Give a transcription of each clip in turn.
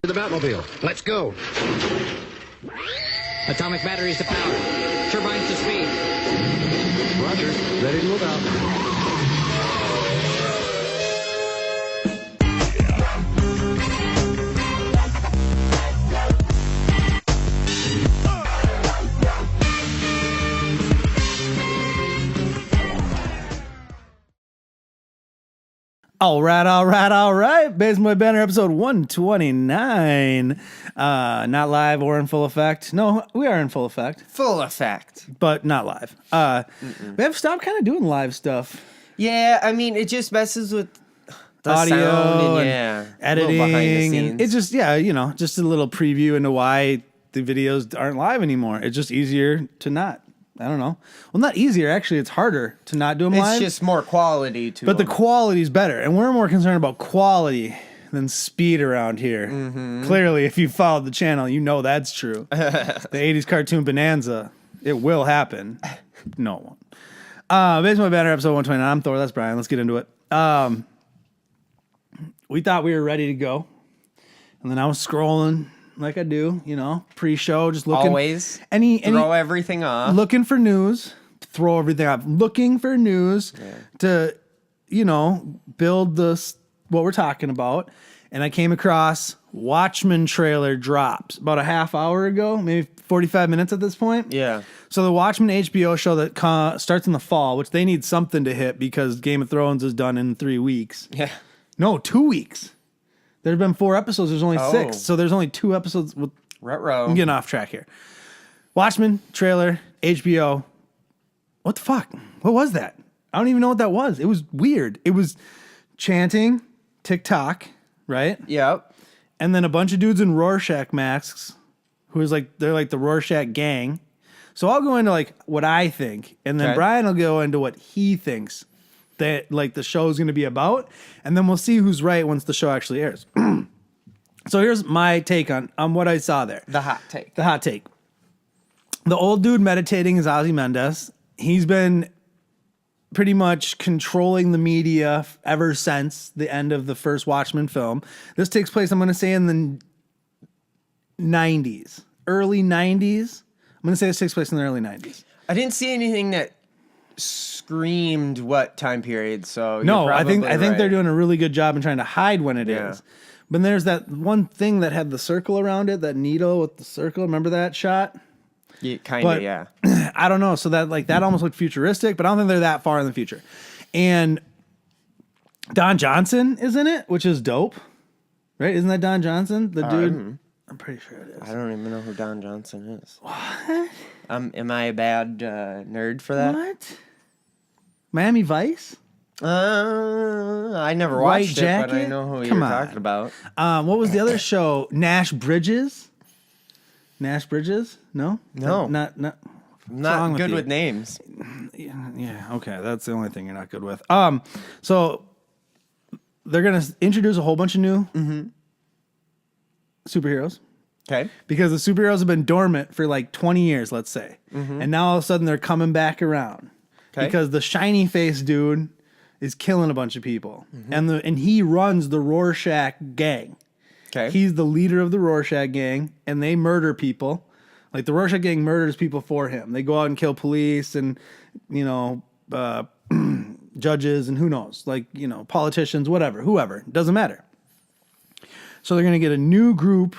The Batmobile. Let's go. Atomic batteries to power. Turbines to speed. Roger. Ready to move out. All right. Basement Boy Banter episode 129. Not live or in full effect. No, we are in full effect. Full effect. But not live. We have stopped kind of doing live stuff. Yeah, I mean, it just messes with the audio sound and editing. editing. Behind the scenes. And it's just, just a little preview into why the videos aren't live anymore. It's just easier to not. I don't know. Well, not easier. Actually, it's harder to not do them live. It's just more quality to But them. the quality's better. And we're more concerned about quality than speed around here. Mm-hmm. Clearly, if you followed the channel, you know that's true. The 80s cartoon bonanza. It will happen. No, it won't. Basement Banter episode 129. I'm Thor. That's Brian. Let's get into it. We thought we were ready to go. And then I was scrolling like I do, pre-show, just looking. Always. Throw everything off. Looking for news. Throw everything off. Looking for news to, build what we're talking about. And I came across Watchmen trailer drops about a half hour ago, maybe 45 minutes at this point. Yeah. So the Watchmen HBO show that starts in the fall, which they need something to hit because Game of Thrones is done in 3 weeks. Yeah. No, 2 weeks. There have been 4 episodes. There's only 6. So there's only 2 episodes. Ruh-roh. I'm getting off track here. Watchmen trailer, HBO. What the fuck? What was that? I don't even know what that was. It was weird. It was chanting, TikTok, right? Yep. And then a bunch of dudes in Rorschach masks, they're like the Rorschach gang. So I'll go into like what I think, and then Brian will go into what he thinks that like the show is going to be about, and then we'll see who's right once the show actually airs. So here's my take on what I saw there. The hot take. The old dude meditating is Ozymandias. He's been pretty much controlling the media ever since the end of the first Watchmen film. This takes place, I'm going to say, in the 90s, early 90s. I'm going to say this takes place in the early 90s. I didn't see anything that screamed what time period, so no, I think right. they're doing a really good job in trying to hide when it is. But there's that one thing that had the circle around it, that needle with the circle. Remember that shot? Yeah, kind of, yeah. I don't know. So that almost looked futuristic, but I don't think they're that far in the future. And Don Johnson is in it, which is dope. Right? Isn't that Don Johnson? The dude? I'm pretty sure it is. I don't even know who Don Johnson is. What? Am I a bad nerd for that? What? Miami Vice? I never White watched Jacket? it, but I know who you're talking about. What was the other show? Nash Bridges? Nash Bridges? No? No. Not Not good with names. Yeah, okay. That's the only thing you're not good with. So they're going to introduce a whole bunch of new superheroes. Okay. Because the superheroes have been dormant for like 20 years, let's say. And now all of a sudden they're coming back around. Okay. Because the shiny face dude is killing a bunch of people. And he runs the Rorschach gang. Okay. He's the leader of the Rorschach gang, and they murder people. Like the Rorschach gang murders people for him. They go out and kill police and, judges and who knows, politicians, whoever. It doesn't matter. So they're going to get a new group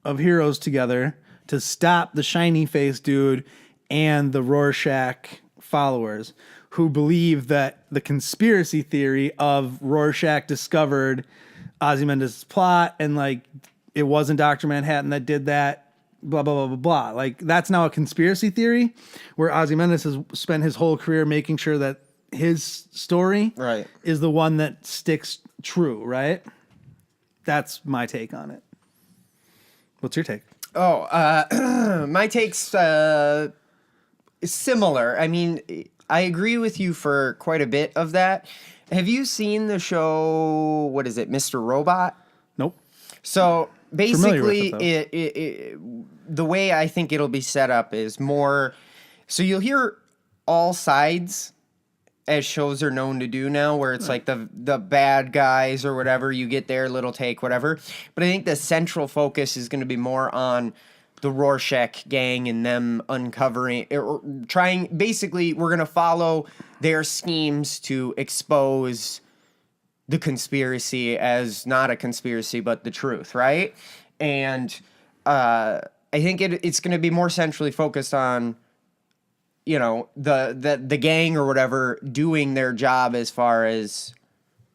of heroes together to stop the shiny face dude and the Rorschach followers who believe that the conspiracy theory of Rorschach discovered Ozymandias' plot and it wasn't Dr. Manhattan that did that, blah, blah, blah, blah, blah. That's now a conspiracy theory where Ozymandias has spent his whole career making sure that his story is the one that sticks true, right? That's my take on it. What's your take? My take's similar. I mean, I agree with you for quite a bit of that. Have you seen the show, what is it, Mr. Robot? Nope. So basically, it, the way I think it'll be set up is more, so you'll hear all sides as shows are known to do now, where it's like the bad guys or whatever, you get their little take, whatever. But I think the central focus is going to be more on the Rorschach gang and them uncovering or trying. Basically, we're going to follow their schemes to expose the conspiracy as not a conspiracy, but the truth, right? And I think it's going to be more centrally focused on, you know, the gang or whatever doing their job as far as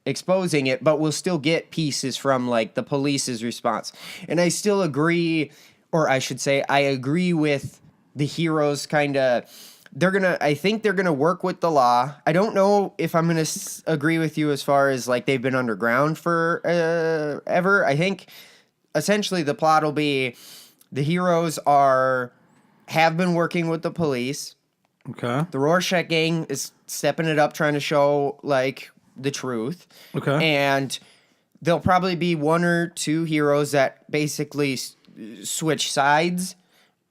exposing it, but we'll still get pieces from like the police's response. And I still agree, or I should say, I agree with the heroes kind of. I think they're gonna work with the law. I don't know if I'm gonna agree with you as far as like they've been underground for ever. I think essentially the plot will be the heroes have been working with the police. Okay. The Rorschach gang is stepping it up, trying to show like the truth. Okay. And there'll probably be one or two heroes that basically switch sides.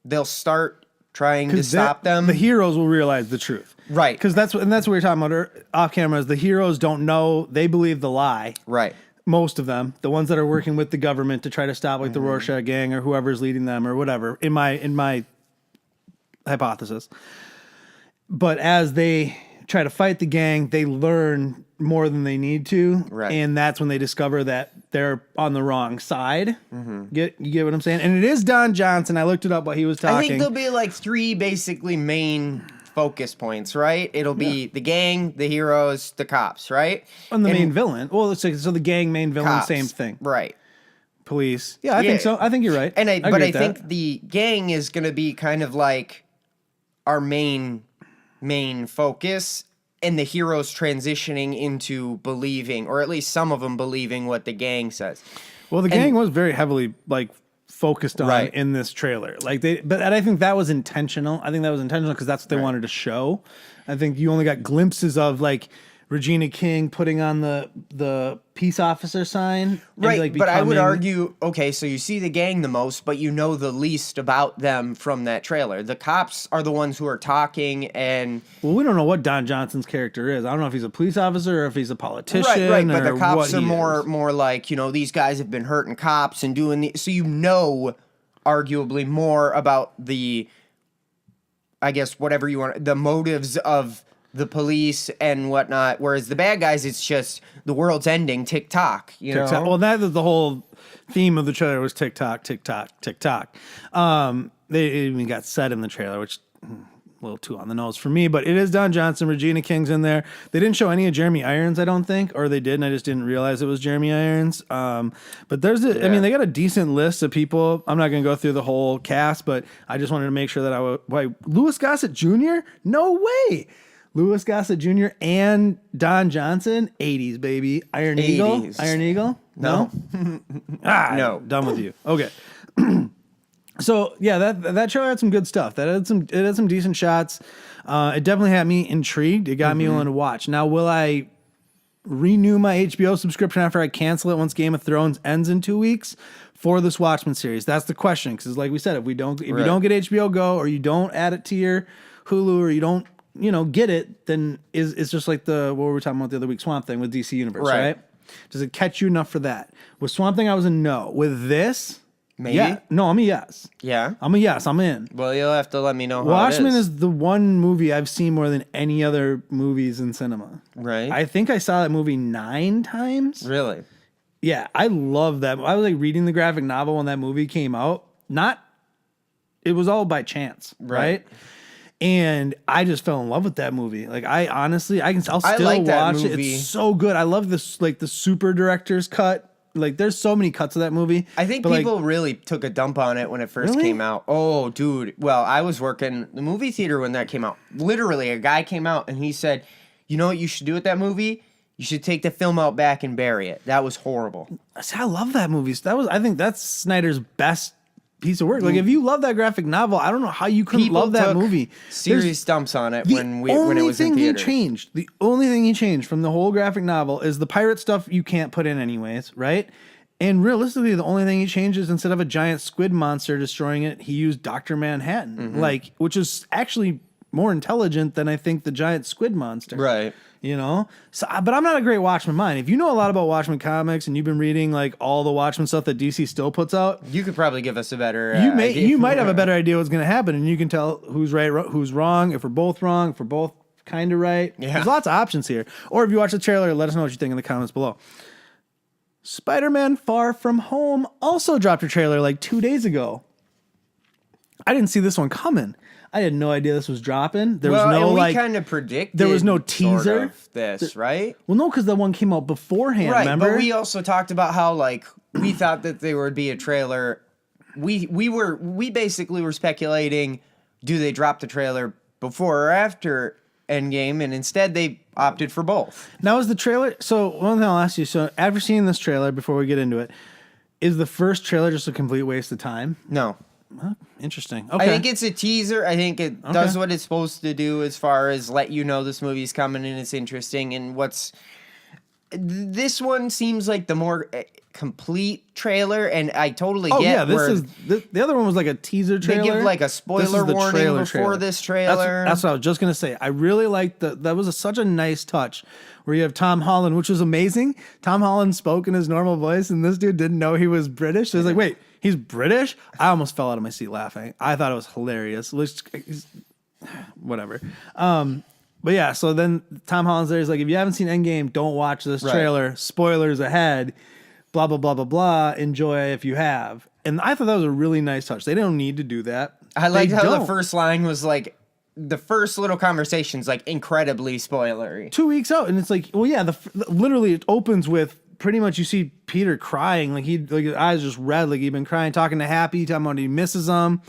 They'll start trying to stop them. The heroes will realize the truth. Right. Because that's what we were talking about off camera. Is the heroes don't know, they believe the lie. Right. Most of them, the ones that are working with the government to try to stop like the Rorschach gang or whoever's leading them or whatever, in my hypothesis. But as they try to fight the gang, they learn more than they need to. Right. And that's when they discover that they're on the wrong side. You get what I'm saying? And it is Don Johnson. I looked it up while he was talking. I think there'll be like three basically main focus points, right? It'll be the gang, the heroes, the cops, right? And the main villain. Well, let's say, so the gang, main villain, cops, same thing. Right. Police. Yeah, I think so. I think you're right. And I agree with think that. the gang is going to be kind of like our main focus, and the heroes transitioning into believing, or at least some of them believing what the gang says. Well, the gang was very heavily like focused on Right. in this trailer. Like but I think that was intentional. I think that was intentional because that's what they wanted to show. I think you only got glimpses of like Regina King putting on the peace officer sign. Right, and, like, but I would becoming- argue, okay, so you see the gang the most, but you know the least about them from that trailer. The cops are the ones who are talking, and Well, we don't know what Don Johnson's character is. I don't know if he's a police officer or if he's a politician. right, but or the cops what are he is. more like, you know, these guys have been hurting cops and doing the, so you know, arguably more about the, I guess, whatever you want, the motives of the police and whatnot, whereas the bad guys, it's just the world's ending, tick-tock, you know? TikTok. Well, that is the whole theme of the trailer was TikTok, TikTok, TikTok. They even got said in the trailer, which a little too on the nose for me, but it is Don Johnson. Regina King's in there. They didn't show any of Jeremy Irons, I don't think, or they did, and I just didn't realize it was Jeremy Irons. But there's, I mean, they got a decent list of people. I'm not going to go through the whole cast, but I just wanted to make sure that Louis Gossett Jr.? No way. Louis Gossett Jr. and Don Johnson, 80s, baby. Iron 80s. Eagle? Iron Eagle? No? No. Done with you. Okay. So, yeah, that trailer had some good stuff. It had some decent shots. It definitely had me intrigued. It got me willing to watch. Now, will I renew my HBO subscription after I cancel it once Game of Thrones ends in 2 weeks for this Watchmen series? That's the question. Because, like we said, if you don't get HBO Go or you don't add it to your Hulu or you don't get it, then it's just like what we were talking about the other week, Swamp Thing with DC Universe, right? Does it catch you enough for that? With Swamp Thing, I was a no. With this, Maybe? yeah. No, I'm a yes. Yeah? I'm a yes. I'm in. Well, you'll have to let me know how Watchmen it is the one movie I've seen more than any other movies in cinema. Right. I think I saw that movie 9 times. Really? Yeah, I love that. I was like reading the graphic novel when that movie came out. It was all by chance, right? And I just fell in love with that movie. Like I'll still like that watch it. movie. It's so good. I love this, like the super director's cut. Like there's so many cuts of that movie. I think but, people really took a dump on it when it first Really? came out. Oh, dude. Well, I was working the movie theater when that came out. Literally, a guy came out and he said, "You know what you should do with that movie? You should take the film out back and bury it. That was horrible." I love that movie. I think that's Snyder's best piece of work. Like if you love that graphic novel, I don't know how you couldn't love that took movie. serious dumps on it when it was in The only thing he changed from the whole graphic novel is the pirate stuff you can't put in anyways, right? And realistically, the only thing he changed is instead of a giant squid monster destroying it, he used Dr. Manhattan, which is actually more intelligent than I think the giant squid monster. Right. You know? So, but I'm not a great Watchmen mind. If you know a lot about Watchmen comics and you've been reading like all the Watchmen stuff that DC still puts out, You could probably give us a better you idea. might have a better idea what's going to happen, and you can tell who's right, who's wrong, if we're both wrong, if we're both kind of right. Yeah. There's lots of options here. Or if you watch the trailer, let us know what you think in the comments below. Spider-Man Far From Home also dropped a trailer like 2 days ago. I didn't see this one coming. I had no idea this was dropping. There was no, and we like, kind of predicted. there was no sort teaser. of this, right? Well, no, because the one came out beforehand, Right, remember? but we also talked about how like we thought that there would be a trailer. We basically were speculating, do they drop the trailer before or after Endgame, and instead they opted for both. Now is the trailer, so one thing I'll ask you, so after seeing this trailer, before we get into it, is the first trailer just a complete waste of time? No. Huh, interesting. Okay. I think it's a teaser. I think it does what it's supposed to do as far as let you know this movie's coming and it's interesting. And this one seems like the more complete trailer, and I totally get. The other one was like a teaser trailer. They give like a spoiler warning before this trailer. That's what I was just gonna say. I really liked that was such a nice touch where you have Tom Holland, which was amazing. Tom Holland spoke in his normal voice, and this dude didn't know he was British. So I was like, wait, he's British? I almost fell out of my seat laughing. I thought it was hilarious. Whatever. But yeah, so then Tom Holland's there. He's like, if you haven't seen Endgame, don't watch this trailer. Spoilers ahead. Blah, blah, blah, blah, blah. Enjoy if you have. And I thought that was a really nice touch. They don't need to do that. I liked how the first line was like, the first little conversation's like incredibly spoilery. 2 weeks out, and it's like, well, yeah, literally it opens with pretty much you see Peter crying. Like his eyes just red, like he'd been crying, talking to Happy, talking about he misses him.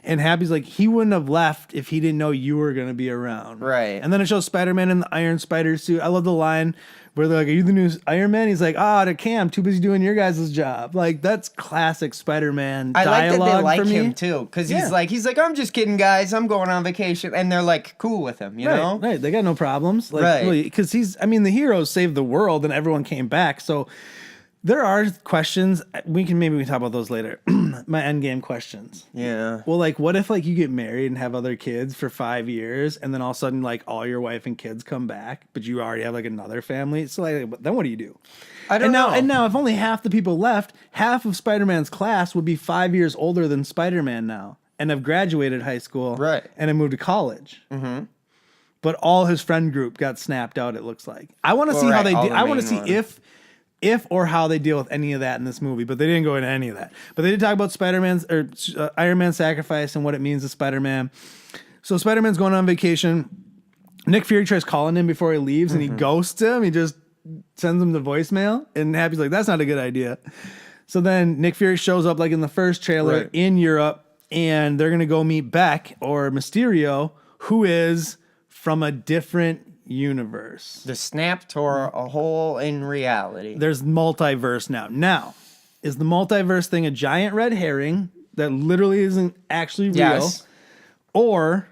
And Happy's like, he wouldn't have left if he didn't know you were going to be around. Right. And then it shows Spider-Man in the Iron Spider suit. I love the line where they're like, are you the new Iron Man? He's like, to Cam, too busy doing your guys' job. Like, that's classic Spider-Man dialogue. I like that they like for me. him, too. Because he's like, I'm just kidding, guys. I'm going on vacation. And they're, like, cool with him, you know? Right. They got no problems. Like, right. Really, because the heroes saved the world and everyone came back. So there are questions. We can talk about those later. My endgame questions. Yeah. Well, like, what if like you get married and have other kids for 5 years, and then all of a sudden like all your wife and kids come back, but you already have like another family? So like, then what do you do? I don't know. And now, if only half the people left, half of Spider-Man's class would be 5 years older than Spider-Man now, and have graduated high school, right? And have moved to college. Mm-hmm. But all his friend group got snapped out. It looks like. I want to see how they. I want to see if or how they deal with any of that in this movie, but they didn't go into any of that. But they did talk about Spider-Man's or Iron Man's sacrifice and what it means to Spider-Man. So Spider-Man's going on vacation. Nick Fury tries calling him before he leaves, and he ghosts him. He just sends him the voicemail, and Happy's like, "That's not a good idea." So then Nick Fury shows up like in the first trailer in Europe, and they're gonna go meet Beck or Mysterio, who is from a different universe. The snap tore a hole in reality. There's multiverse now. Now, is the multiverse thing a giant red herring that literally isn't actually real? Yes. Or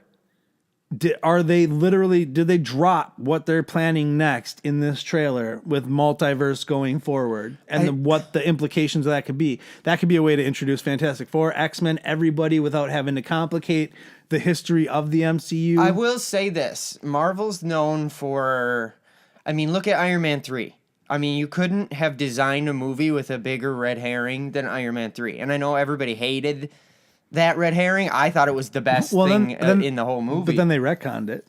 did they drop what they're planning next in this trailer with multiverse going forward and what the implications of that could be? That could be a way to introduce Fantastic Four, X-Men, everybody without having to complicate the history of the MCU. I will say this. Marvel's known for, look at Iron Man 3. You couldn't have designed a movie with a bigger red herring than Iron Man 3. And I know everybody hated that red herring. I thought it was the best thing in the whole movie. But then they retconned it.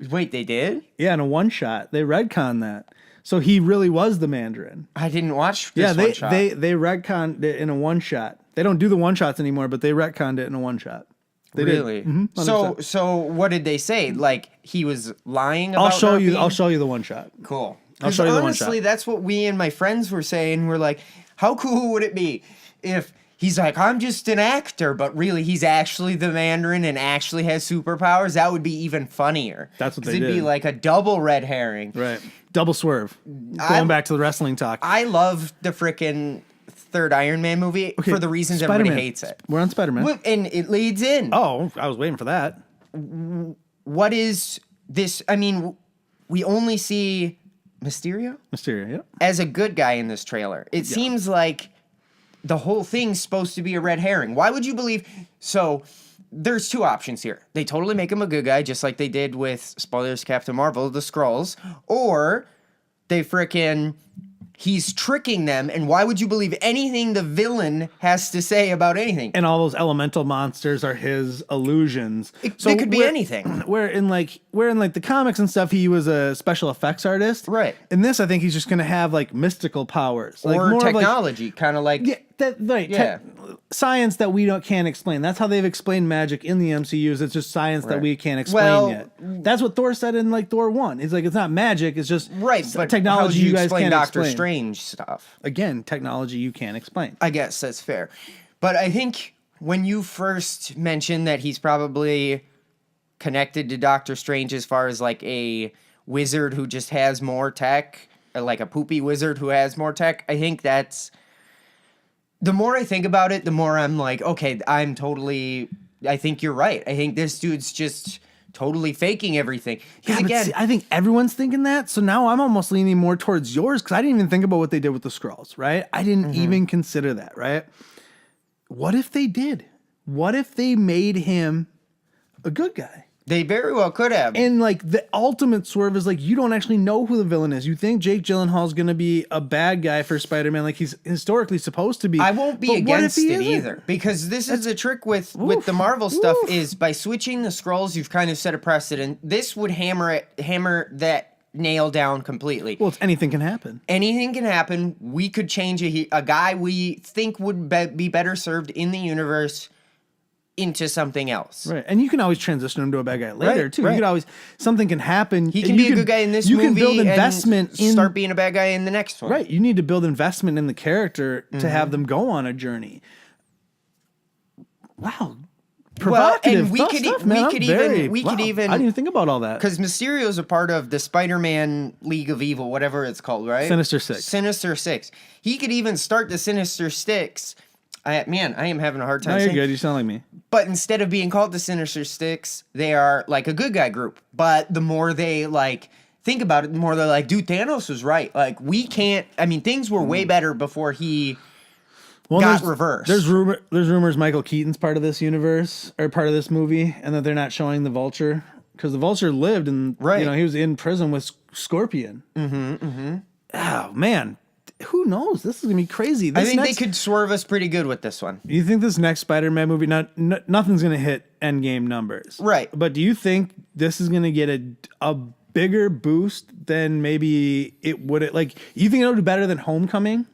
Wait, they did? Yeah, in a one-shot. They retconned that. So he really was the Mandarin. I didn't watch this one shot. They retconned it in a one-shot. They don't do the one-shots anymore, but they retconned it in a one-shot. They really? Mm-hmm, so what did they say? Like he was lying about I'll show you the one shot. Cool. I'll show you the one honestly, shot. That's what we and my friends were saying. We're like, how cool would it be if he's like, I'm just an actor, but really he's actually the Mandarin and actually has superpowers? That would be even funnier. That's what they did. It'd be like a double red herring. Right. Double swerve. Going back to the wrestling talk. I love the frickin' third Iron Man movie for the reasons Spider-Man. Everybody hates it. We're on Spider-Man. And it leads in. Oh, I was waiting for that. What is this? We only see Mysterio? Mysterio, yeah. As a good guy in this trailer. It seems like the whole thing's supposed to be a red herring. Why would you believe? So there's two options here. They totally make him a good guy, just like they did with, spoilers, Captain Marvel, the Skrulls, or they frickin' he's tricking them, and why would you believe anything the villain has to say about anything? And all those elemental monsters are his illusions. They could be anything. Where in the comics and stuff, he was a special effects artist. Right. In this, I think he's just going to have like mystical powers, like Or more technology, kind of like... Yeah, science that we can't explain. That's how they've explained magic in the MCUs. It's just science that we can't explain yet. That's what Thor said in like Thor 1. He's like, it's not magic. It's just but technology you guys can't Doctor explain. Strange stuff. Again, technology you can't explain. I guess that's fair. But I think when you first mentioned that he's probably connected to Doctor Strange as far as like a wizard who just has more tech, or like a poopy wizard who has more tech, I think that's... The more I think about it, the more I'm like, okay, I think you're right. I think this dude's just totally faking everything. Yeah, but see, I think everyone's thinking that. So now I'm almost leaning more towards yours because I didn't even think about what they did with the Skrulls, right? I didn't even consider that, right? What if they did? What if they made him a good guy? They very well could have. And like the ultimate swerve is like you don't actually know who the villain is. You think Jake Gyllenhaal's going to be a bad guy for Spider-Man like he's historically supposed to be. I won't be against it either, because this is a trick with the Marvel stuff is by switching the Skrulls, you've kind of set a precedent. This would hammer that nail down completely. Well, anything can happen. Anything can happen. We could change a guy we think would be better served in the universe into something else. Right. And you can always transition him to a bad guy later, too. Right. You could always, something can happen. He can be a good guy in this movie. You can build investment and start being a bad guy in the next one. Right. You need to build investment in the character to have them go on a journey. Wow. Provocative and we could stuff, man. could even I didn't even think about all that. Because Mysterio's a part of the Spider-Man League of Evil, whatever it's called, right? Sinister Six. Sinister Six. He could even start the Sinister Six. I am having a hard time saying. No, you're good. You sound like me. But instead of being called the Sinister Six, they are like a good guy group. But the more they like think about it, the more they're like, dude, Thanos was right. Like, we can't. I mean, things were way better before he got reversed. There's rumors Michael Keaton's part of this universe or part of this movie, and that they're not showing the Vulture because the Vulture lived and he was in prison with Scorpion. Oh man. Who knows? This is gonna be crazy. I think they could swerve us pretty good with this one. You think this next Spider-Man movie, nothing's gonna hit Endgame numbers, right? But do you think this is gonna get a bigger boost than maybe it would? Like, you think it'll do better than Homecoming?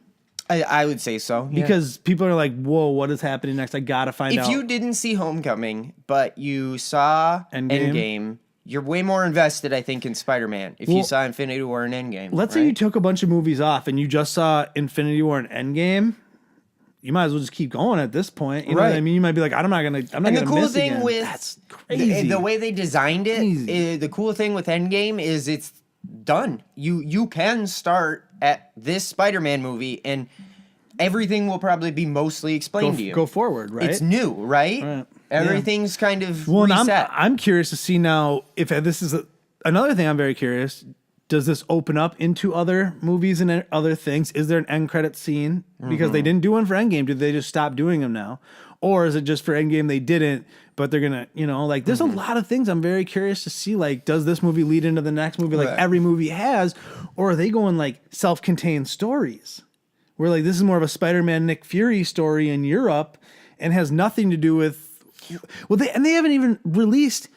I would say so, because people are like, "Whoa, what is happening next? I gotta find out." If you didn't see Homecoming, but you saw Endgame, you're way more invested, I think, in Spider-Man if you saw Infinity War and Endgame. Let's say you took a bunch of movies off and you just saw Infinity War and Endgame. You might as well just keep going at this point. You know what I mean? You might be like, I'm not gonna miss again. That's crazy. The way they designed it, the cool thing with Endgame is it's done. You can start at this Spider-Man movie and everything will probably be mostly explained to you. Go forward, right? It's new, right? Everything's kind of reset. I'm curious to see now if this is another thing. I'm very curious. Does this open up into other movies and other things? Is there an end credit scene? Because they didn't do one for Endgame. Did they just stop doing them now? Or is it just for Endgame they didn't, but they're going to, there's a lot of things I'm very curious to see. Like, does this movie lead into the next movie like every movie has? Or are they going like self-contained stories? Where like this is more of a Spider-Man Nick Fury story in Europe and has nothing to do with... Well, they haven't even released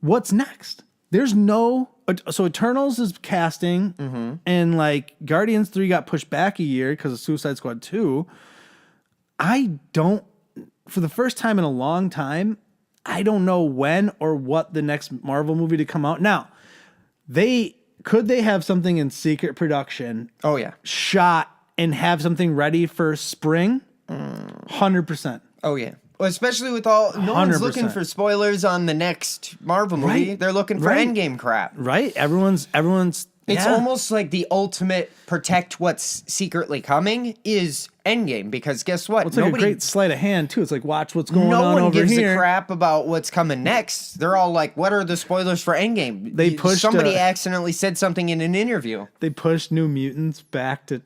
what's next. There's no... So Eternals is casting, and like Guardians 3 got pushed back a year because of Suicide Squad 2. For the first time in a long time, I don't know when or what the next Marvel movie to come out. Now, could they have something in secret production? Oh, yeah. Shot and have something ready for spring? 100%. Oh, yeah. Well, especially with no one's looking for spoilers on the next Marvel movie. They're looking for Endgame crap. Right? Everyone's It's Yeah. almost like the ultimate protect what's secretly coming is Endgame, because guess what? It's like a great sleight of hand too. It's like watch what's going no on one over gives here. a crap about what's coming next. They're all like, what are the spoilers for Endgame? They pushed somebody accidentally said something in an interview. They pushed New Mutants back to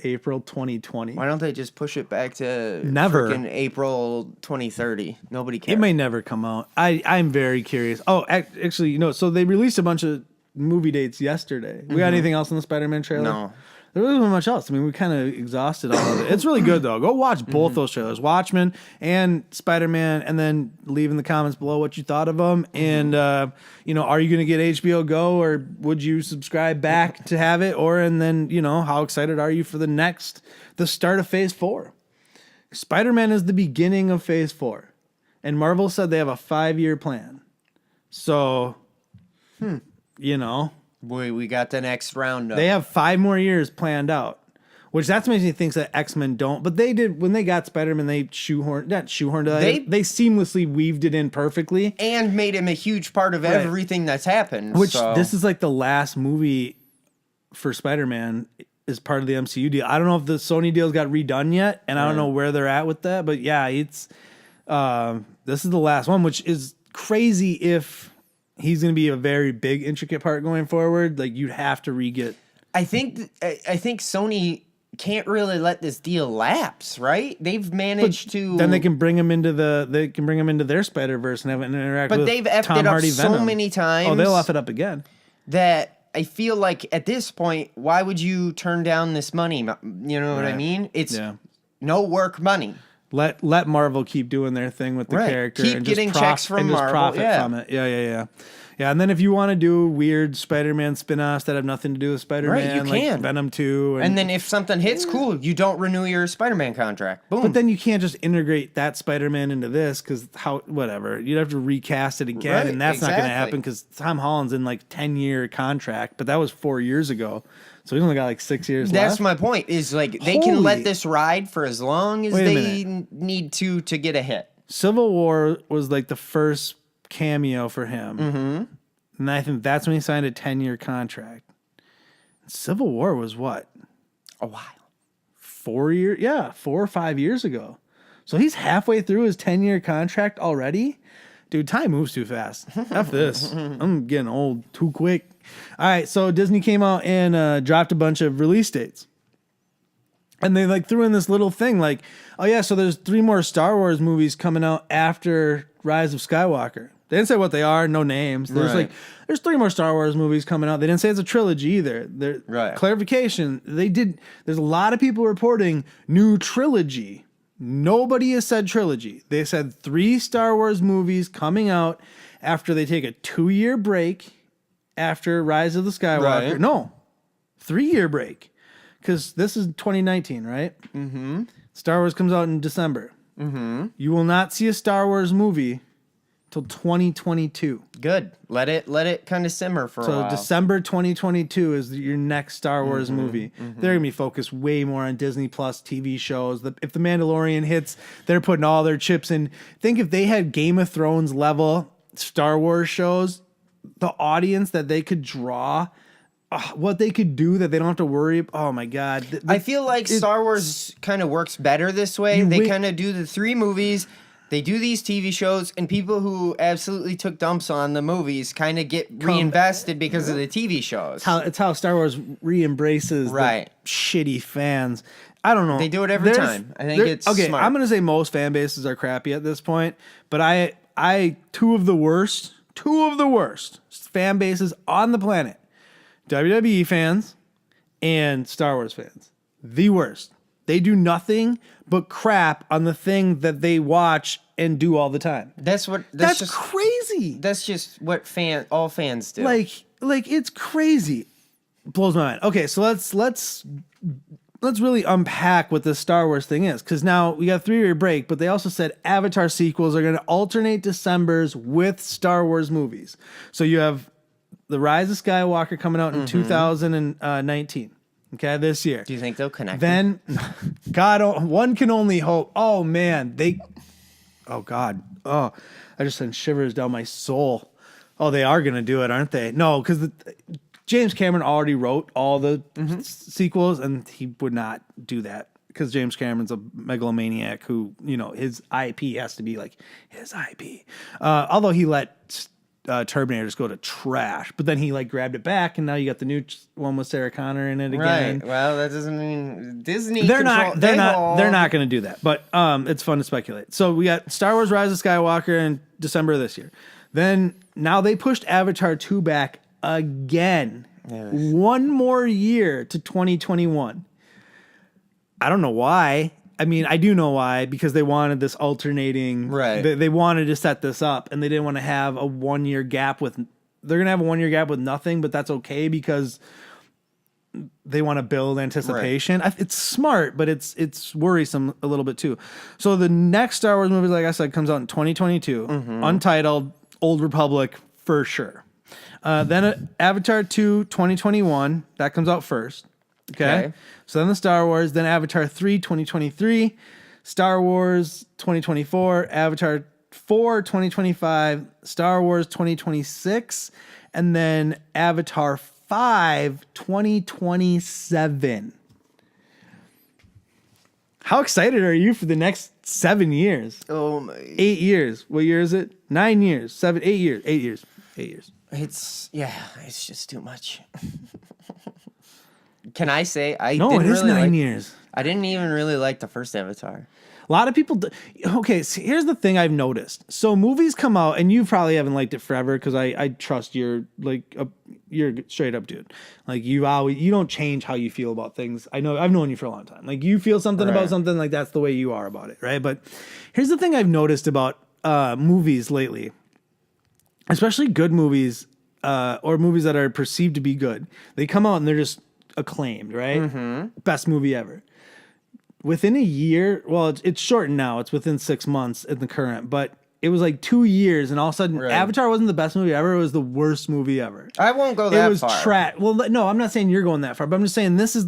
April 2020. Why don't they just push it back to Never. frickin' April 2030? Nobody cares. It may never come out. I'm very curious. Oh, actually, so they released a bunch of movie dates yesterday. We got anything else in the Spider-Man trailer? No. There really wasn't much else. I mean, we kind of exhausted all of it. It's really good, though. Go watch both those trailers, Watchmen and Spider-Man, and then leave in the comments below what you thought of them. And, are you going to get HBO Go, or would you subscribe back to have it? And then, how excited are you for the start of Phase 4? Spider-Man is the beginning of Phase 4. And Marvel said they have a 5-year plan. So, We got the next round up. they have 5 more years planned out, which that's makes me think that X-Men don't. But they did when they got Spider-Man. They they seamlessly weaved it in perfectly, and made him a huge part of everything that's happened. which so. this is like the last movie for Spider-Man is part of the MCU deal. I don't know if the Sony deal's got redone yet, and I don't know where they're at with that. But yeah, it's this is the last one, which is crazy if he's going to be a very big, intricate part going forward. Like, you'd have to re-get. I think Sony can't really let this deal lapse, right? They've managed to. Then they can bring him into their Spider-Verse and have an interact But with they've effed Tom it up Hardy so Venom. many times. Oh, they'll F it up again. That I feel like at this point, why would you turn down this money? You know what I mean? It's no work money. Let Marvel keep doing their thing with the character. Keep and getting just checks from and just Marvel. profit from it. Yeah. And then if you want to do weird Spider-Man spin-offs that have nothing to do with Spider-Man, you like can. Venom 2. And then if something hits, cool. You don't renew your Spider-Man contract. Boom. But then you can't just integrate that Spider-Man into this because whatever. You'd have to recast it again, and that's not going to happen because Tom Holland's in like 10-year contract, but that was 4 years ago. So he's only got like 6 years left. That's my point, is like they can let this ride for as long as they need to get a hit. Civil War was like the first cameo for him. Mm-hmm. And I think that's when he signed a 10-year contract. Civil War was what? A while. 4 years? Yeah, 4 or 5 years ago. So he's halfway through his 10-year contract already? Dude, time moves too fast. F this. I'm getting old too quick. All right, so Disney came out and dropped a bunch of release dates. And they like threw in this little thing like, oh yeah, so there's 3 more Star Wars movies coming out after Rise of Skywalker. They didn't say what they are, no names. There's 3 more Star Wars movies coming out. They didn't say it's a trilogy either. Clarification, there's a lot of people reporting new trilogy. Nobody has said trilogy. They said 3 Star Wars movies coming out after they take a 2-year break after Rise of the Skywalker. Right. No, 3-year break. Because this is 2019, right? Mm-hmm. Star Wars comes out in December. Mm-hmm. You will not see a Star Wars movie till 2022. Good. Let it kind of simmer for a while. So December 2022 is your next Star Wars movie. Mm-hmm. They're going to be focused way more on Disney Plus TV shows. If The Mandalorian hits, they're putting all their chips in. Think if they had Game of Thrones level Star Wars shows, the audience that they could draw, what they could do that they don't have to worry. Oh my God. I feel like Star Wars kind of works better this way. They kind of do the 3 movies. They do these TV shows, and people who absolutely took dumps on the movies kind of get reinvested because of the TV shows. It's how Star Wars re-embraces the shitty fans. I don't know. They do it every time. I think it's okay. smart. I'm gonna say most fan bases are crappy at this point, but I two of the worst fan bases on the planet: WWE fans and Star Wars fans. The worst. They do nothing but crap on the thing that they watch and do all the time. That's just crazy. That's just what all fans do. Like it's crazy. Blows my mind. Okay, so let's really unpack what this Star Wars thing is, because now we got a 3-year break, but they also said Avatar sequels are going to alternate Decembers with Star Wars movies. So you have The Rise of Skywalker coming out in 2019. Okay, this year. Do you think they'll connect? Then, God, one can only hope. Oh man, oh God, I just sent shivers down my soul. Oh, they are gonna do it, aren't they? No, because James Cameron already wrote all the sequels, and he would not do that because James Cameron's a megalomaniac who, his IP has to be like his IP. Although he let Terminator just go to trash, but then he like grabbed it back, and now you got the new one with Sarah Connor in it again. Right. Well, that doesn't mean Disney. They're not going to do that. But it's fun to speculate. So we got Star Wars: Rise of Skywalker in December of this year. Then now they pushed Avatar 2 back again, one more year to 2021. I don't know why. I mean, I do know why, because they wanted this alternating. Right. They wanted to set this up, and they didn't want to have a 1 year gap with. They're gonna have a 1 year gap with nothing, but that's okay because they want to build anticipation. Right. It's smart, but it's worrisome a little bit too. So the next Star Wars movie, like I said, comes out in 2022, untitled, Old Republic for sure. Then Avatar 2, 2021, that comes out first. Okay. So then the Star Wars, then Avatar 3, 2023, Star Wars 2024, Avatar 4, 2025, Star Wars 2026, and then Avatar 5, 2027. How excited are you for the next 7 years? Oh my. 8 years. What year is it? 9 years. 7, 8 years. 8 years. 8 years. It's just too much. Can I say No, it is 9 years. I didn't even really like the first Avatar. A lot of people. Okay, so here's the thing I've noticed. So movies come out, and you probably haven't liked it forever because I trust you're you're a straight up dude. Like you don't change how you feel about things. I know I've known you for a long time. Like you feel something about something, like that's the way you are about it, right? But here's the thing I've noticed about movies lately, especially good movies or movies that are perceived to be good. They come out and they're just acclaimed, right? Best movie ever. Within a year, well, it's shortened now. It's within 6 months in the current, but it was like 2 years, and all of a sudden, Avatar wasn't the best movie ever. It was the worst movie ever. I won't go that far. It was trash. Well, no, I'm not saying you're going that far, but I'm just saying this is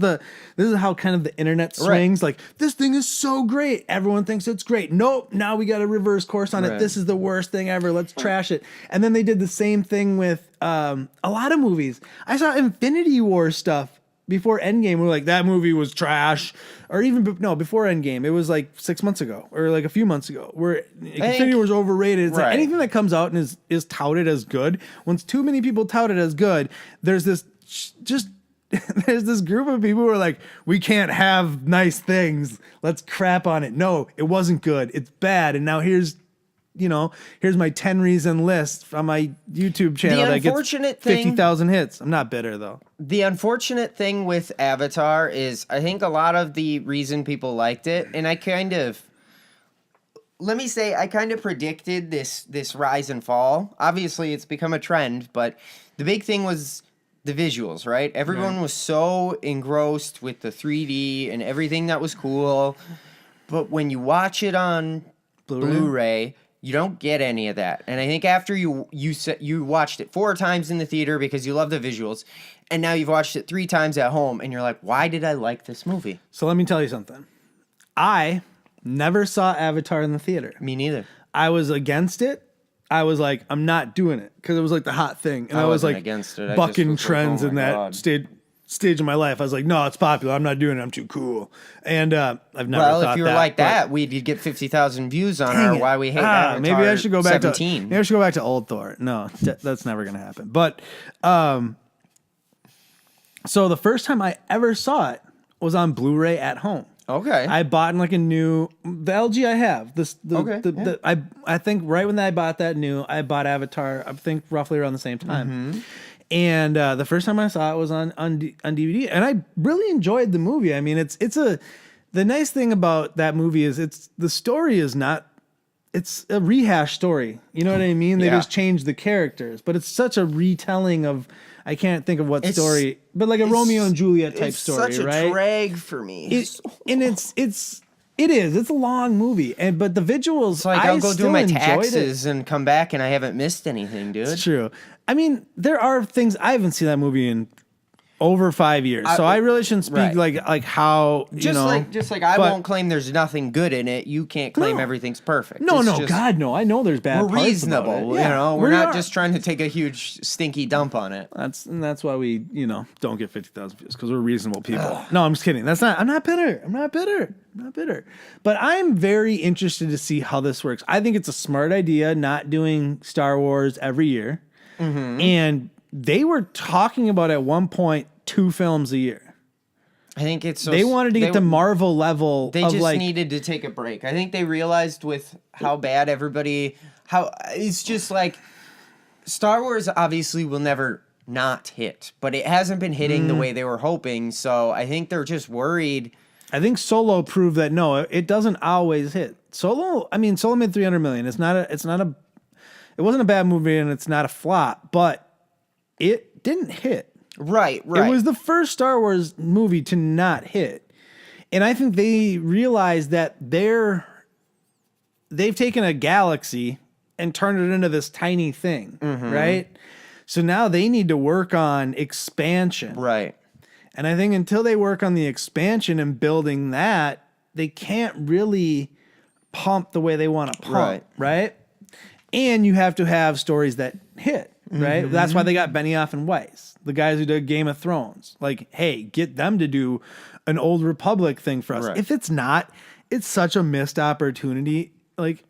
how kind of the internet swings. Like, this thing is so great. Everyone thinks it's great. Nope. Now we got to reverse course on it. This is the worst thing ever. Let's trash it. And then they did the same thing with a lot of movies. I saw Infinity War stuff before Endgame. We're like, that movie was trash. Or even, before Endgame. It was like 6 months ago or like a few months ago where Infinity War was overrated. It's like anything that comes out and is touted as good, once too many people tout it as good, there's this there's this group of people who are like, we can't have nice things. Let's crap on it. No, it wasn't good. It's bad. And now here's my 10 reason list on my YouTube channel that gets 50,000 hits. I'm not bitter though. The unfortunate thing with Avatar is I think a lot of the reason people liked it, and I kind of predicted this rise and fall. Obviously it's become a trend, but the big thing was the visuals, right? Everyone was so engrossed with the 3D and everything that was cool. But when you watch it on Blu-ray, you don't get any of that. And I think after you watched it 4 times in the theater because you love the visuals, and now you've watched it 3 times at home, and you're like, why did I like this movie? So let me tell you something. I never saw Avatar in the theater. Me neither. I was against it. I was like, I'm not doing it because it was like the hot thing. And I was like against it. Bucking trends in that stage of my life. I was like, no, it's popular. I'm not doing it. I'm too cool. And I've never thought that. Well, if you were like that, we'd get 50,000 views on our Why We Hate Avatar. Maybe I should go back 17. Maybe I should go back to old Thor. No, that's never going to happen. But so the first time I ever saw it was on Blu-ray at home. Okay. I bought in like the LG I have. I think right when I bought that new, I bought Avatar, I think roughly around the same time. And the first time I saw it was on DVD, and I really enjoyed the movie. I mean, the nice thing about that movie is the story is not, it's a rehash story. You know what I mean? They just changed the characters, but it's such a retelling of, I can't think of what story, but like a Romeo and Juliet type story, right? It's such a drag for me. It's a long movie, but the visuals, it's like I'll go do my taxes and come back and I haven't missed anything, dude. It's true. I mean, there are things, I haven't seen that movie in Over 5 years. So I really shouldn't speak Right. like how, Just like I won't claim there's nothing good in it. You can't claim No. everything's perfect. No, It's no, just- God, no. I know there's bad We're parts reasonable, about it. you Yeah, know. We're we not are. just trying to take a huge stinky dump on it. That's why we, don't get 50,000 views, because we're reasonable people. No, I'm just kidding. I'm not bitter. But I'm very interested to see how this works. I think it's a smart idea not doing Star Wars every year. Mm-hmm. And they were talking about at one point 2 films a year. I think it's so They wanted to get to Marvel level. They of just like, needed to take a break. I think they realized with how bad how it's just like Star Wars obviously will never not hit, but it hasn't been hitting the way they were hoping. So I think they're just worried. I think Solo proved that no, it doesn't always hit. Solo made 300 million. It wasn't a bad movie and it's not a flop, but it didn't hit. Right. It was the first Star Wars movie to not hit. And I think they realized that they've taken a galaxy and turned it into this tiny thing, right? So now they need to work on expansion. Right. And I think until they work on the expansion and building that, they can't really pump the way they want to pump, right? And you have to have stories that hit, right? That's why they got Benioff and Weiss, the guys who did Game of Thrones. Like, hey, get them to do an Old Republic thing for us. Right. If it's not, it's such a missed opportunity. Like,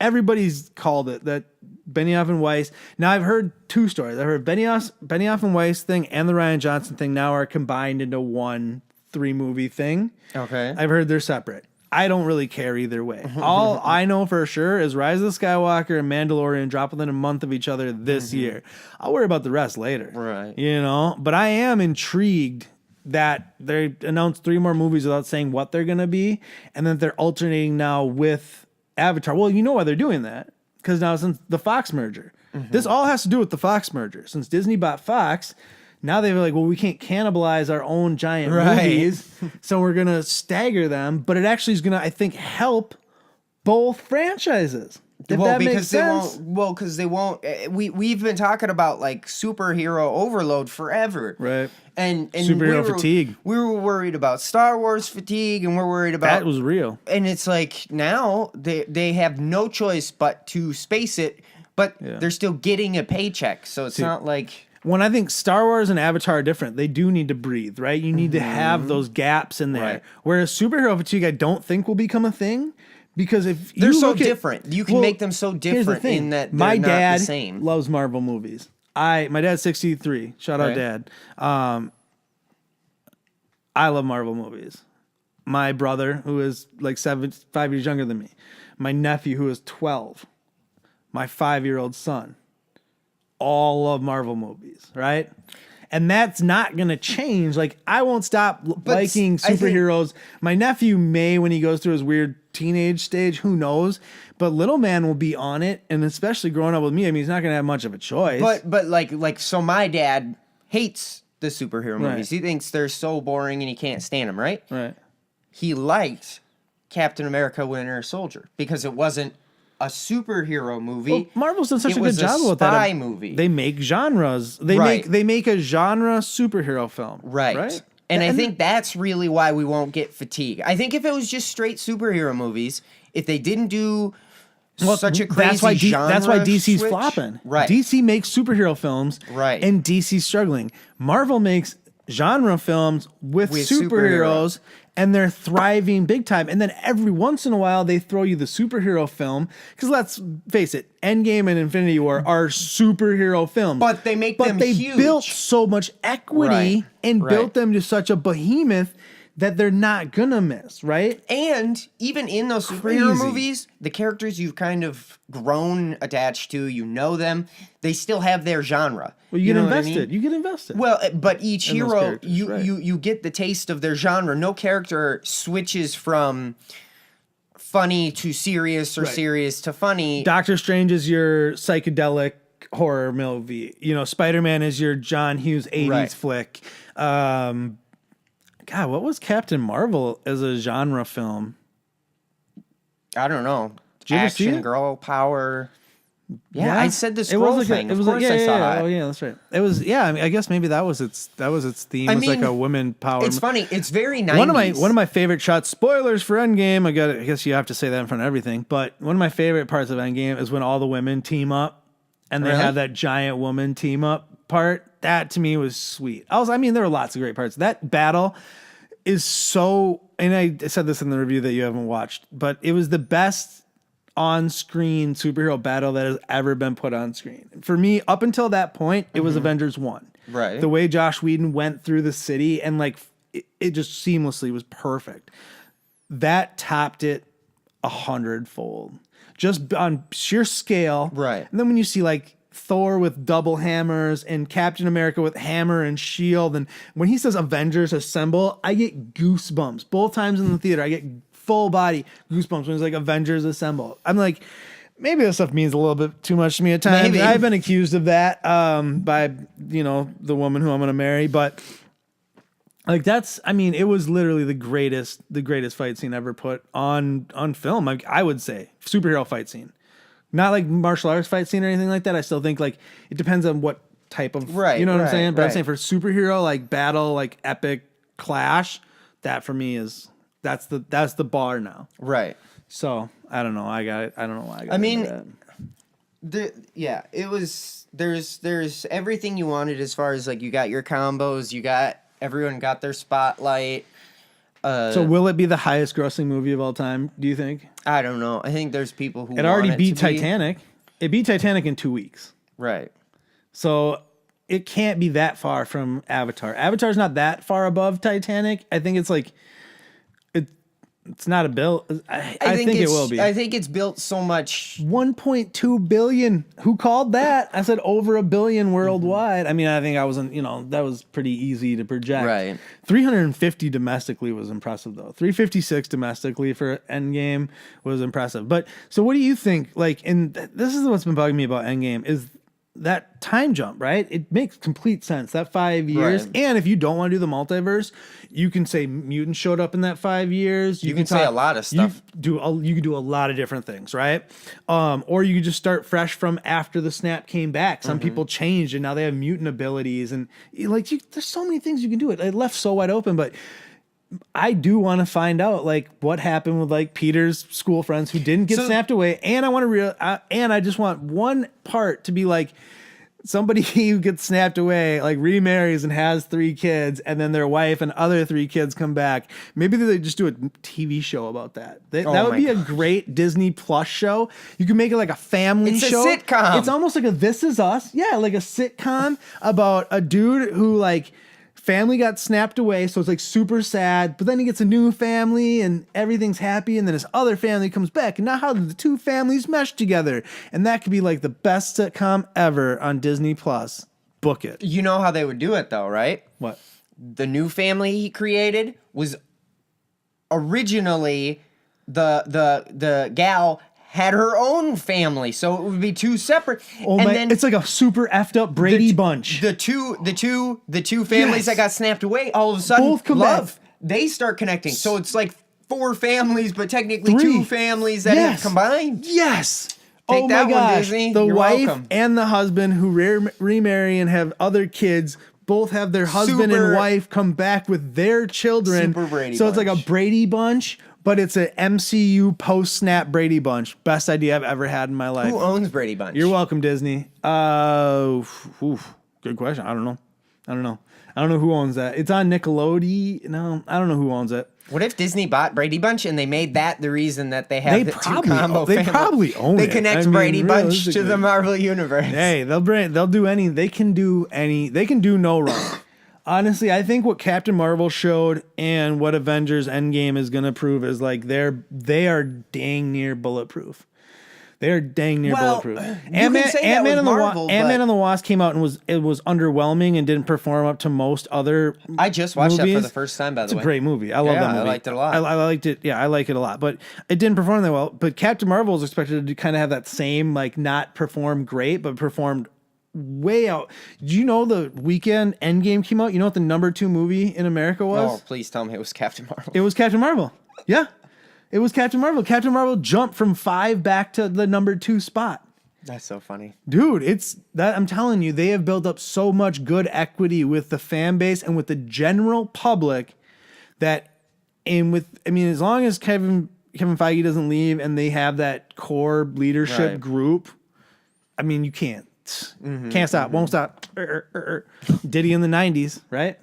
everybody's called it, that Benioff and Weiss. Now, I've heard 2 stories. I've heard Benioff and Weiss thing and the Rian Johnson thing now are combined into one 3-movie thing. Okay. I've heard they're separate. I don't really care either way. All I know for sure is Rise of the Skywalker and Mandalorian drop within a month of each other this year. I'll worry about the rest later. Right. But I am intrigued that they announced 3 more movies without saying what they're going to be, and that they're alternating now with Avatar. Well, you know why they're doing that. Because now since the Fox merger, this all has to do with the Fox merger. Since Disney bought Fox, now they're like, well, we can't cannibalize our own giant movies, so we're going to stagger them. But it actually is going to, I think, help both franchises. If that makes sense. Because they won't. We've been talking about like superhero overload forever, Right. And Superhero fatigue. We were worried about Star Wars fatigue, and we're worried about That was real. And it's like now they have no choice but to space it, but they're still getting a paycheck, so it's not like. When I think Star Wars and Avatar are different, they do need to breathe, right? You need to have those gaps in there. Right. Whereas superhero fatigue, I don't think will become a thing, because if They're you so look at- different. You can make them so here's the different thing. in that they're my not dad the same. loves Marvel movies. My dad's 63. Shout out, Right. Dad. I love Marvel movies. My brother, who is like 5 years younger than me, my nephew, who is 12, my 5-year-old son, all love Marvel movies, right? And that's not going to change. Like, I won't stop liking I think- superheroes. My nephew may when he goes through his weird teenage stage, who knows? But little man will be on it, and especially growing up with me, I mean, he's not going to have much of a choice. But like so my dad hates the superhero movies. He thinks they're so boring and he can't stand them, right? Right. He liked Captain America Winter Soldier because it wasn't a superhero movie. Well, Marvel's done such It a good was a job with that. spy movie. They make genres. They Right. make a genre superhero film. Right. And I think that's really why we won't get fatigue. I think if it was just straight superhero movies, if they didn't do such a crazy genre that's why DC's switch, flopping. Right. DC makes superhero films. Right. And DC's struggling. Marvel makes genre films with superheroes. And they're thriving big time. And then every once in a while, they throw you the superhero film. Because let's face it, Endgame and Infinity War are superhero films. But they make them they huge. built so much equity Right. and Right. built them to such a behemoth that they're not gonna miss, right? And even in those superhero Crazy. movies, the characters you've kind of grown attached to, you know them, they still have their genre. Well, you get know what I invested. mean? You get invested. Well, but each In those hero, characters, right. you get the taste of their genre. No character switches from funny to serious or Right. serious to funny. Doctor Strange is your psychedelic horror movie. Spider-Man is your John Hughes 80s Right. flick. God, what was Captain Marvel as a genre film? I don't know. Did you ever see Action, it? girl power. Yeah, I said the It scroll was thing. it Of was course yeah, I saw yeah, it. Oh yeah, that's right. It was I mean, I guess maybe that was its theme. I was like mean, a women power. It's funny. It's very 90s. One of my favorite shots. Spoilers for Endgame. I guess you have to say that in front of everything. But one of my favorite parts of Endgame is when all the women team up, and they Really? have that giant woman team up part. That to me was sweet. I mean, there were lots of great parts. That battle is so. And I said this in the review that you haven't watched, but it was the best on-screen superhero battle that has ever been put on screen. For me, up until that point, it was Avengers 1. Right. The way Josh Whedon went through the city and like it just seamlessly was perfect. That topped it 100-fold. Just on sheer scale. Right. And then when you see like Thor with double hammers and Captain America with hammer and shield, and when he says Avengers assemble, I get goosebumps. Both times in the theater, I get full body goosebumps when it's like Avengers assemble. I'm like, maybe this stuff means a little bit too much to me at times. Maybe. I've been accused of that by the woman who I'm gonna marry, but like it was literally the greatest fight scene ever put on film. Like, I would say superhero fight scene, not like martial arts fight scene or anything like that. I still think like it depends on what type of you know what I'm saying. But I'm saying for superhero like battle like epic clash, that for me is. That's the bar now. Right. So I don't know. I don't know why I got I mean, that. it was there's everything you wanted as far as like you got your combos, everyone got their spotlight. So will it be the highest grossing movie of all time, do you think? I don't know. I think there's people who It already want beat to be. Titanic. It beat Titanic in 2 weeks. Right. So it can't be that far from Avatar. Avatar's not that far above Titanic. I think it's like it's not a bill. I think it will be. I think it's built so much. 1.2 billion. Who called that? I said over a billion worldwide. I mean, I think I wasn't, that was pretty easy to project. Right. 350 domestically was impressive, though. 356 domestically for Endgame was impressive. But so what do you think? Like, and this is what's been bugging me about Endgame is that time jump, right? It makes complete sense. That 5 years. Right. And if you don't want to do the multiverse, you can say mutants showed up in that 5 years. You can say a lot of stuff. You can do a lot of different things, right? Or you could just start fresh from after the snap came back. Some people changed and now they have mutant abilities. And like, there's so many things you can do. It left so wide open, but I do want to find out like what happened with like Peter's school friends who didn't get snapped away, and I want to and I just want one part to be like somebody who gets snapped away, like remarries and has 3 kids, and then their wife and other 3 kids come back. Maybe they just do a TV show about that. That would be a great Disney Plus show. You can make it like a family show. It's a sitcom. It's almost like a This Is Us. Yeah, like a sitcom about a dude who like. Family got snapped away, so it's like super sad, but then he gets a new family and everything's happy, and then his other family comes back, and now how did the 2 families mesh together? And that could be like the best sitcom ever on Disney Plus. Book it. You know how they would do it though, right? What? The new family he created was originally the gal had her own family, so it would be 2 separate. Then it's like a super effed up Brady Bunch. The two families that got snapped away, all of a sudden, Both come back. They start connecting. So it's like 4 families, but technically 3. 2 families that have combined. Yes. Take that my one, gosh. Disney. The You're wife welcome. and the husband who remarry and have other kids both have their husband and wife come back with their children. Super Brady So it's like a Bunch. Brady Bunch, but it's an MCU post-snap Brady Bunch. Best idea I've ever had in my life. Who owns Brady Bunch? You're welcome, Disney. Good question. I don't know. I don't know who owns that. It's on Nickelodeon. No, I don't know who owns it. What if Disney bought Brady Bunch and they made that the reason that they have the 2 combo they family? probably own They it. connect I mean, Brady Bunch to realistically. the Marvel Universe. Hey, they'll do any. They can do no wrong. Honestly, I think what Captain Marvel showed and what Avengers Endgame is going to prove is like they are dang near bulletproof. They are dang near bulletproof. can say that with Marvel, Ant-Man but- and the Wasp came out and was underwhelming and didn't perform up to most other. I just watched that for movies. the first time, by the It's way. a great movie. I love that movie. I liked it a lot. I liked it. Yeah, I like it a lot. But it didn't perform that well. But Captain Marvel is expected to kind of have that same like not perform great, but performed way out. Do you know the weekend Endgame came out? You know what the number 2 movie in America was? Oh, please tell me it was Captain Marvel. It was Captain Marvel. Yeah. It was Captain Marvel. Captain Marvel jumped from 5 back to the number 2 spot. That's so funny. Dude, it's that I'm telling you, they have built up so much good equity with the fan base and with the general public that, as long as Kevin Feige doesn't leave and they have that core leadership group, you can't stop, won't stop. Diddy in the 90s, right?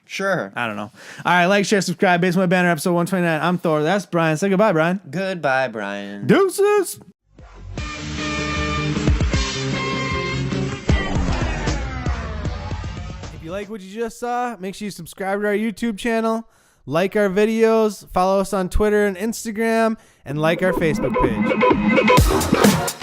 Sure. I don't know. All right, like, share, subscribe. Basement Banter, episode 129. I'm Thor. That's Brian. Say goodbye, Brian. Goodbye, Brian. Deuces. If you like what you just saw, make sure you subscribe to our YouTube channel, like our videos, follow us on Twitter and Instagram, and like our Facebook page.